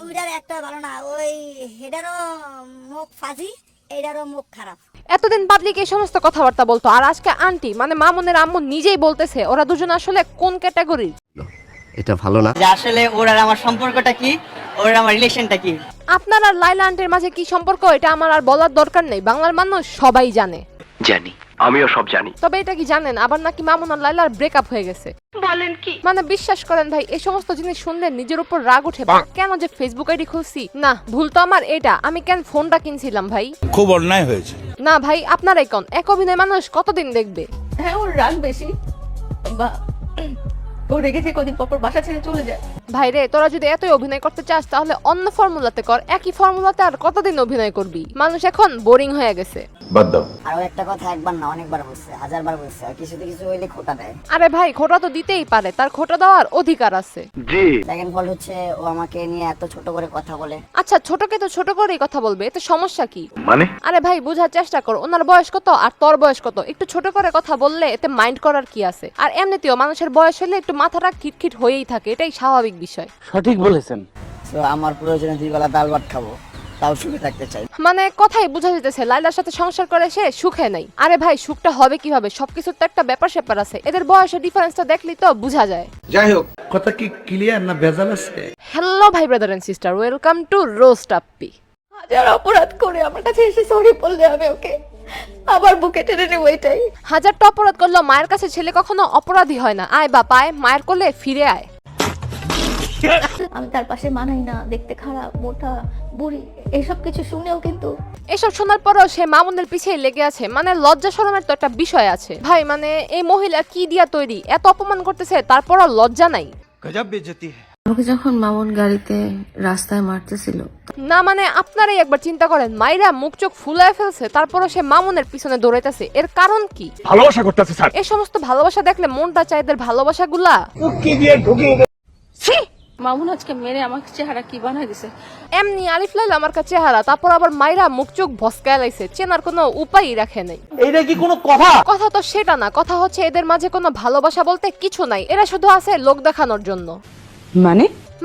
দুইটার একটা ভালো না, ওই হেডারও মুখ ফাজি, এইটারও মুখ খারাপ। এতদিন পাবলিক এই সমস্ত কথাবার্তা বলতো, আর আজকে আন্টি মানে মামুনের আম্মু নিজেই বলতেছে ওরা দুজন আসলে কোন ক্যাটাগরির। এটা ভালো না। যে আসলে ওর আর আমার সম্পর্কটা কি, ওর আর আমার রিলেশনটা কি। আপনার আর লাইলা আন্টির মাঝে কি সম্পর্ক এটা আমার আর বলার দরকার নেই, বাংলার মানুষ সবাই জানে। জানি, আমিও সব জানি। তবে এটা কি জানেন আবার নাকি মামুন আর লাইলার ব্রেকআপ হয়ে গেছে? বলেন কি? মানে বিশ্বাস করেন ভাই, এই সমস্ত জিনিস শুনলে নিজের উপর রাগ ওঠে। কেন যে ফেসবুক আইডি খুলছি, না ভুল তো আমার এটা, আমি কেন ফোনটা কিনছিলাম ভাই? খুব অন্যায় হয়েছে। না ভাই আপনারাই কোন, এক অভিনয় মানুষ কতদিন দেখবে? হ্যাঁ ওর রাগ বেশি, বা ও রেগেছে কদিন পর বাসা ছেড়ে চলে যায়। ভাই রে, তোরা যদি এতই অভিনয় করতে চাস তাহলে অন্য ফর্মুলাতে কর, একই ফর্মুলাতে আর কতদিন অভিনয় করবি? মানুষ এখন বোরিং হয়ে গেছে। আর একটা কথা একবার না অনেকবার বলছে, হাজারবার বলছে, আর কিছুতে কিছু হইলে খোটা দেয়। আরে ভাই খোটা তো দিতেই পারে, তার খোটা দেওয়ার অধিকার আছে। জি। সেকেন্ড ফল্ট হচ্ছে ও আমাকে নিয়ে এত ছোট করে কথা বলে। আচ্ছা ছোটকে তো ছোট করেই কথা বলবে, এতে সমস্যা কি? মানে আরে ভাই বোঝার চেষ্টা কর, ওনার বয়স কত আর তোর বয়স কত, একটু ছোট করে কথা বললে এতে মাইন্ড করার কি আছে? আর এমনিতেও মানুষের বয়স হলে একটু মাথাটা খিটখিট হয়েই থাকে, এটাই স্বাভাবিক বিষয়। সঠিক বলেছেন। তো আমার প্রয়োজনে 2 বেলা ডাল ভাত খাবো, তাও সুখে থাকতে চাই। মানে কথাই বোঝা যেতেছে লাইলার সাথে সংসার করে সে সুখে নাই। আরে ভাই সুখটা হবে কিভাবে? সবকিছুর তো একটা ব্যাপার স্যাপার আছে, এদের বয়সের ডিফারেন্সটা দেখলেই তো বোঝা যায়। যাই হোক, কথা কি ক্লিয়ার না ভেজাল আছে? হ্যালো ভাই brother and sister, welcome to Roast Appi. হাজার অপরাধ করে আমার কাছে এসে সরি বললে আমি ওকে আবার বুকে টেনে নেব, এটাই। হাজারটা অপরাধ করলেও মায়ের কাছে ছেলে কখনো অপরাধী হয় না। আয় বাপ আয়, মায়ের কোলে ফিরে আয়। আমি তার পাশে মানাই না, দেখতে খারাপ, মোটা, বুড়ি, এসব কিছু শুনেও কিন্তু এসব শোনার পরও সে মামুনের পিছিয়ে লেগে আছে। মানে লজ্জা শরমের তো একটা বিষয় আছে ভাই। মানে এই মহিলা কি দিয়া তৈরি, এত অপমান করতেছে তারপরও লজ্জা নাই। গজব বেজতি। আমাকে যখন মামুন গাড়িতে রাস্তায় মারতেছিল, না মানে আপনারাই একবার চিন্তা করেন, মাইরা মুখ চোখ ফুলায় ফেলছে তারপরও সে মামুনের পিছনে দৌড়াইতেছে, এর কারণ কি? ভালোবাসা করতেছে স্যার। এই সমস্ত ভালোবাসা দেখলে মনটা চায় এদের ভালোবাসাগুলা। মামুন আজকে মেরে আমার চেহারা কি বানাই দিছে। এমনি আলিফ লাইলা আমার কাছে চেহারা, তারপর আবার মাইরা মুখ চোখ ভস্কায় লাইছে, চেনার কোনো উপায়ই রাখে নাই। এইটা কি কোনো কথা? কথা তো সেটা না, কথা হচ্ছে এদের মাঝে কোনো ভালোবাসা বলতে কিছু নাই, এরা শুধু আছে লোক দেখানোর জন্য।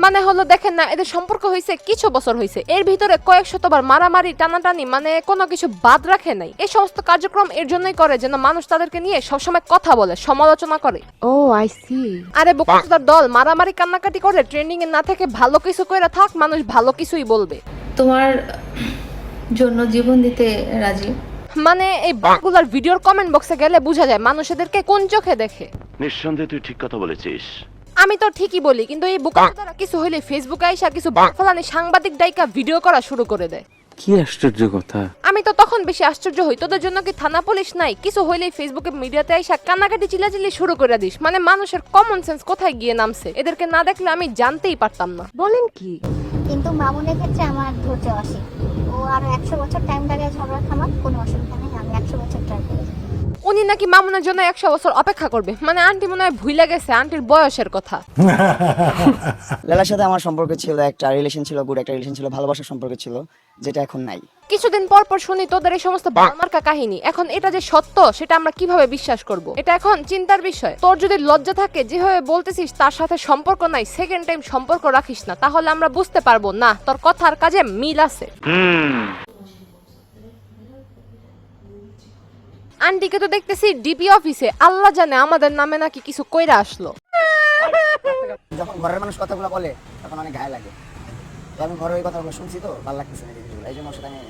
মানে হলো দেখেন না, এদের সম্পর্ক হয়েছে কিছু বছর হয়েছে, এর ভিতরে কয়েক শতবার মারামারি টানাটানি, মানে কোনো কিছু বাদ রাখে নাই। এই সমস্ত কার্যক্রম এর জন্যই করে যেন মানুষ তাদেরকে নিয়ে সবসময় কথা বলে, সমালোচনা করে। ও আই সি। আরে বোকাচোদার দল, মারামারি কান্নাকাটি করে ট্রেন্ডিং এ না থেকে ভালো কিছু কইরা থাক, মানুষ ভালো কিছুই বলবে। তোমার জন্য জীবন দিতে রাজি। মানে এই বাগুলার ভিডিওর কমেন্ট বক্সে গেলে বোঝা যায় মানুষ এদেরকে কোন চোখে দেখে। নিঃসন্দেহে তুই ঠিক কথা বলেছিস। আমি তো ঠিকই বলি, কিন্তু এই বোকাচোদারা কিছু হইলে ফেসবুকে আইসা কিছু ফলানি সাংবাদিক ডাইকা ভিডিও করা শুরু করে দেয়। কি আশ্চর্য কথা। আমি তো তখন বেশি আশ্চর্য হই, তোদের জন্য কি থানা পুলিশ নাই? কিছু হইলেই ফেসবুকে মিডিয়াতে আইসা কান্নাকাটি চিল্লাচিল্লি শুরু করে দিস। মানে মানুষের কমন সেন্স কোথায় গিয়ে নামছে? এদেরকে না দেখলে আমি জানতেই পারতাম না। বলেন কি? কিন্তু মামুনের ক্ষেত্রে আমার ধৈর্য আসে, ও আরো 100 বছর টাইম লাগে ঝগড়া থামার, কোনো অসুবিধা নেই, আমি 100 বছর ট্রাই করি। উনি নাকি মামুনের জন্য 100 বছর অপেক্ষা করবে? মানে আন্টি মনে হয় ভুলে গেছে আন্টির বয়সের কথা। লালার সাথে আমার সম্পর্ক ছিল, একটা রিলেশন ছিল, গুড একটা রিলেশন ছিল, ভালোবাসার সম্পর্ক ছিল, যেটা এখন নাই। কিছুদিন পর পর শুনি তোদের এই সমস্ত বালমার্কা কাহিনী, এখন এটা যে সত্য সেটা আমরা কিভাবে বিশ্বাস করব? এটা এখন চিন্তার বিষয়। তোর যদি লজ্জা থাকে, যেভাবে বলতেছিস তার সাথে সম্পর্ক নাই, সেকেন্ড টাইম সম্পর্ক রাখিস না, তাহলে আমরা বুঝতে পারবো না তোর কথার কাজে মিল আছে। আন্টিকে তো দেখতেছি ডিপি অফিসে, আল্লাহ জানে আমাদের নামে নাকি কিছু কইরা আসলো। যখন ঘরের মানুষ কথাগুলো বলে তখন অনেক গায়ে লাগে। তো আমি ঘরের ওই কথাগুলো শুনছি, তো ভালো লাগতেছে না জিনিসগুলো, এই জন্য সেটা নিয়ে।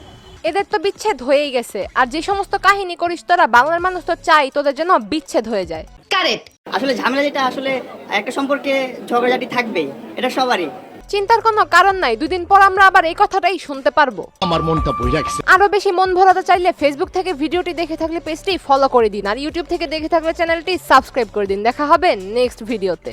এদের তো বিচ্ছেদ হয়েই গেছে, আর যে সমস্ত কাহিনী করিস তোরা, বাংলার মানুষ তো চাই তোদের যেন বিচ্ছেদ হয়ে যায়। কারেক্ট। আসলে ঝামেলা যেটা, আসলে একটা সম্পর্কে ঝগড়াঝাটি থাকবেই, এটা সবারই। চিন্তার কোনো কারণ নাই, 2 দিন পর আমরা আবার এই কথাটাই শুনতে পারবো। আমার মনটা বইরা গেছে। আরো বেশি মন ভরাতে চাইলে ফেসবুক থেকে ভিডিওটি দেখে থাকলে পেজটি ফলো করে দিন, আর ইউটিউব থেকে দেখে থাকলে চ্যানেলটি সাবস্ক্রাইব করে দিন। দেখা হবে নেক্সট ভিডিওতে।